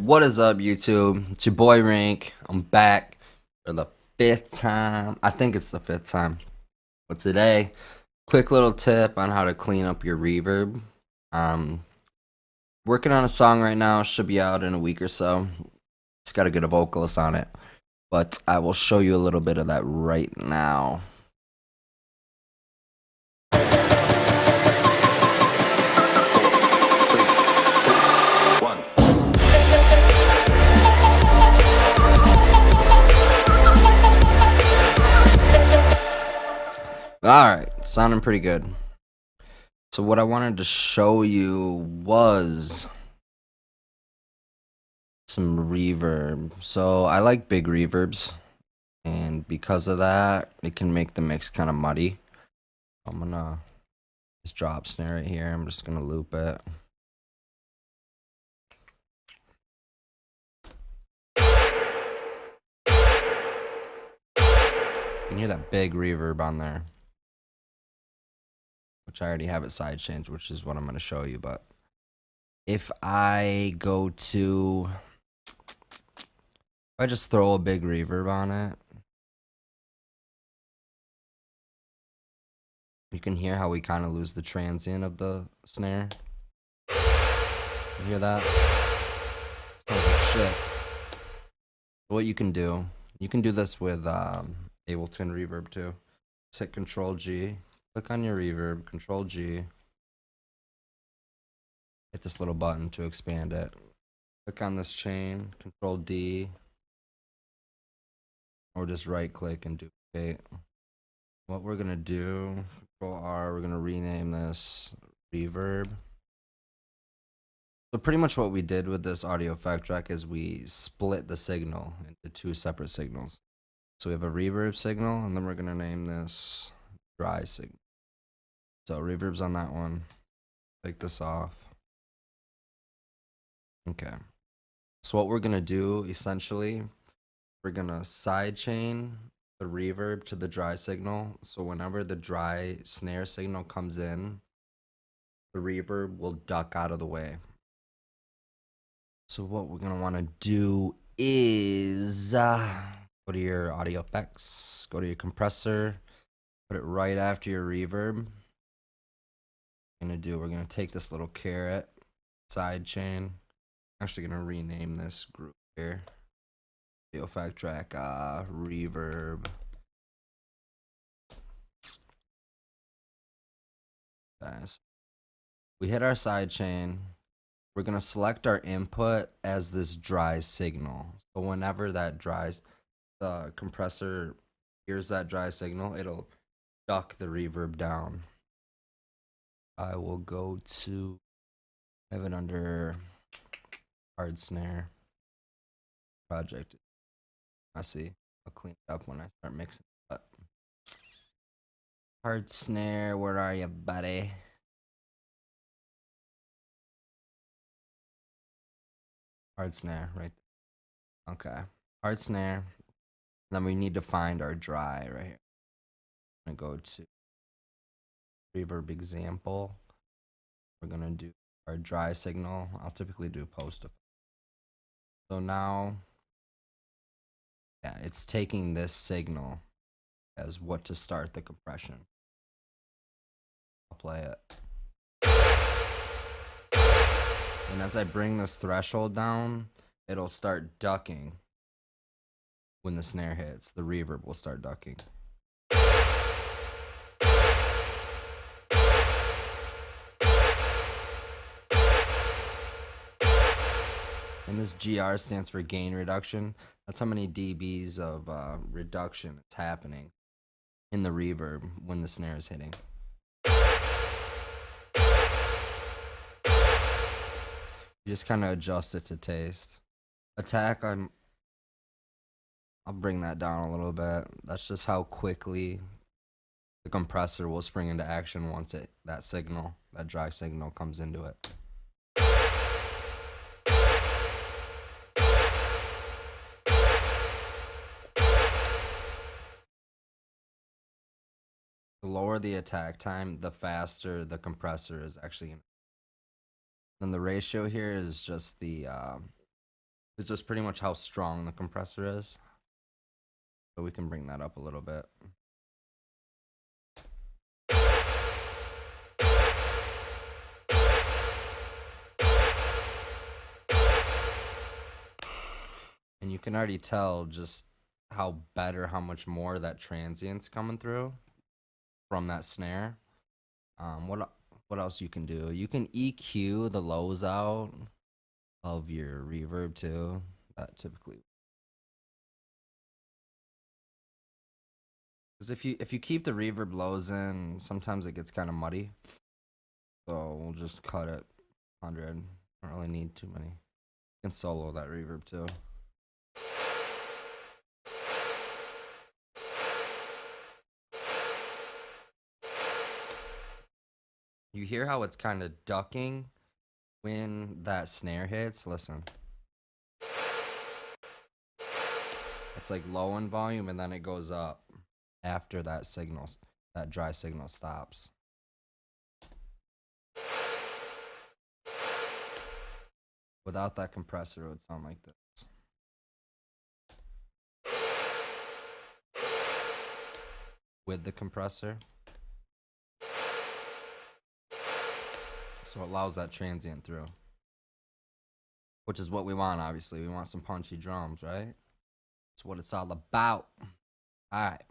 what is up, YouTube? It's your boy Rank. I'm back for the fifth time. I think it's the fifth time. But today, quick little tip on how to clean up your reverb. Working on a song right now. Should be out in a week or so. Just got to get a vocalist on it. But I will show you a little bit of that right now. Alright, sounding pretty good. So what I wanted to show you was some reverb. So I like big reverbs, and because of that, it can make the mix kind of muddy. I'm gonna just drop snare right here. I'm just gonna loop it. You can hear that big reverb on there, which I already have it sidechained, which is what I'm gonna show you. But if I go to, if I just throw a big reverb on it, you can hear how we kind of lose the transient of the snare. You hear that? Sounds like shit. What you can do this with Ableton Reverb too. Just hit Control G, click on your reverb, Control G, hit this little button to expand it. Click on this chain, Control D, or just right click and duplicate. What we're gonna do, Control R, we're gonna rename this Reverb. So pretty much what we did with this audio effect track is we split the signal into two separate signals. So we have a reverb signal, and then we're gonna name this dry signal. So reverb's on that one. Take this off. Okay. So what we're gonna do essentially, we're gonna sidechain the reverb to the dry signal. So whenever the dry snare signal comes in, the reverb will duck out of the way. So what we're gonna want to do is go to your audio effects, go to your compressor, put it right after your reverb. We're gonna take this little caret sidechain. Actually gonna rename this group here. Audio effect track reverb. Guys, we hit our sidechain. We're gonna select our input as this dry signal. So whenever that dries, the compressor hears that dry signal, it'll duck the reverb down. I will go to, have it under hard snare project. I see. I'll clean it up when I start mixing it up. Hard snare, where are you, buddy? Hard snare, right there. Okay. Hard snare. Then we need to find our dry right here. I'm gonna go to reverb example. We're gonna do our dry signal. I'll typically do post effect. So now, yeah, it's taking this signal as what to start the compression. I'll play it. And as I bring this threshold down, it'll start ducking. When the snare hits, the reverb will start ducking. And this GR stands for gain reduction. That's how many dBs of reduction is happening in the reverb when the snare is hitting. You just kind of adjust it to taste. Attack, I'll bring that down a little bit. That's just how quickly the compressor will spring into action once that dry signal comes into it. The lower the attack time, the faster the compressor is actually. Then the ratio here is just the It's just pretty much how strong the compressor is. So we can bring that up a little bit. And you can already tell just how much more that transient's coming through from that snare. What else you can do? You can EQ the lows out of your reverb too. That typically, because if you keep the reverb lows in, sometimes it gets kind of muddy. So we'll just cut it 100. Don't really need too many. You can solo that reverb too. You hear how it's kind of ducking when that snare hits? Listen. It's like low in volume and then it goes up after that signal, that dry signal stops. Without that compressor, it would sound like this. With the compressor. So it allows that transient through. Which is what we want, obviously. We want some punchy drums, right? That's what it's all about. All right.